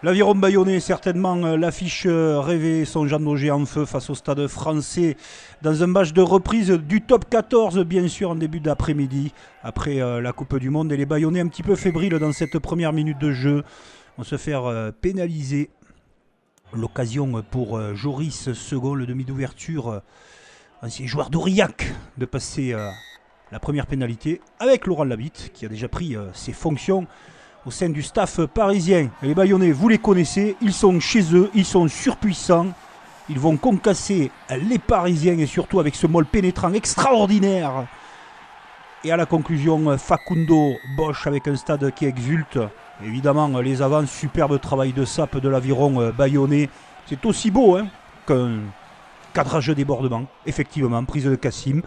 L'Aviron Bayonnais, certainement l'affiche rêvée, son Jean Daugé en feu face au Stade Français dans un match de reprise du top 14, bien sûr, en début d'après-midi, après la Coupe du Monde. Et les Bayonnais un petit peu fébriles dans cette première minute de jeu vont se faire pénaliser. L'occasion pour Joris Second, le demi d'ouverture, ancien joueur d'Aurillac, de passer la première pénalité avec Laurent Labitte, qui a déjà pris ses fonctions au sein du staff parisien. Et les Bayonnais, vous les connaissez, ils sont chez eux, ils sont surpuissants. Ils vont concasser les Parisiens et surtout avec ce môle pénétrant extraordinaire. Et à la conclusion, Facundo Bosch avec un stade qui exulte. Évidemment, les avants, superbe travail de sape de l'Aviron Bayonnais. C'est aussi beau qu'un cadrage débordement. Effectivement, prise de Cassim.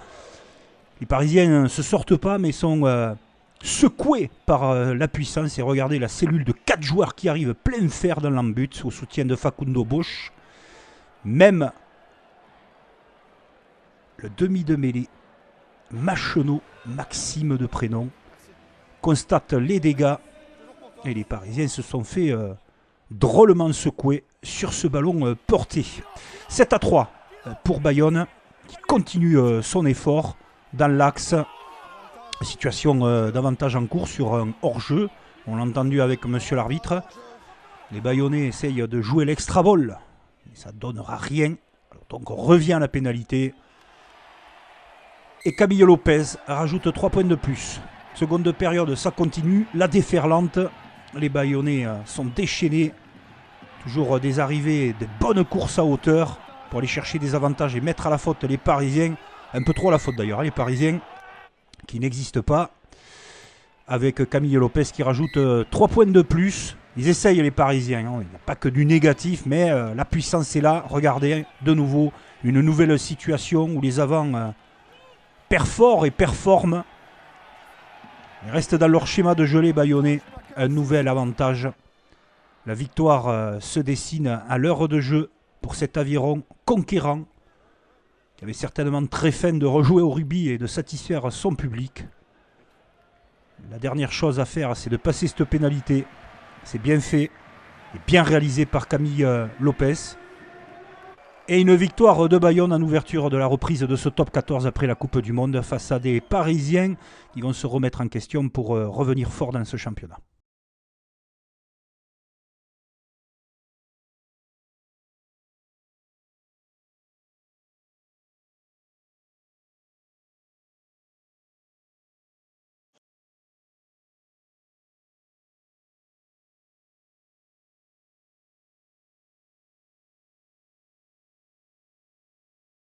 Les Parisiens ne se sortent pas mais sont secoués par la puissance. Et regardez la cellule de 4 joueurs qui arrivent plein fer dans l'embut au soutien de Facundo Bosch. Même le demi de mêlée, Machenot, Maxime de prénom, constate les dégâts. Et les Parisiens se sont fait drôlement secouer sur ce ballon porté. 7-3 pour Bayonne, qui continue son effort dans l'axe. Situation davantage en cours sur un hors-jeu. On l'a entendu avec monsieur l'arbitre. Les Bayonnais essayent de jouer l'extra-ball. Mais ça ne donnera rien. Alors, donc on revient à la pénalité. Et Camille Lopez rajoute 3 points de plus. Seconde période, ça continue. La déferlante. Les Bayonnais sont déchaînés. Toujours des arrivées, des bonnes courses à hauteur pour aller chercher des avantages et mettre à la faute les Parisiens. Un peu trop à la faute d'ailleurs, les Parisiens qui n'existent pas. Avec Camille Lopez qui rajoute 3 points de plus. Ils essayent les Parisiens. Il n'y a pas que du négatif, mais la puissance est là. Regardez, de nouveau, une nouvelle situation où les avants perforent et performent. Ils restent dans leur schéma de gelée Bayonnais. Un nouvel avantage. La victoire se dessine à l'heure de jeu pour cet Aviron conquérant qui avait certainement très faim de rejouer au rugby et de satisfaire son public. La dernière chose à faire, c'est de passer cette pénalité. C'est bien fait et bien réalisé par Camille Lopez. Et une victoire de Bayonne en ouverture de la reprise de ce top 14 après la Coupe du Monde face à des Parisiens qui vont se remettre en question pour revenir fort dans ce championnat.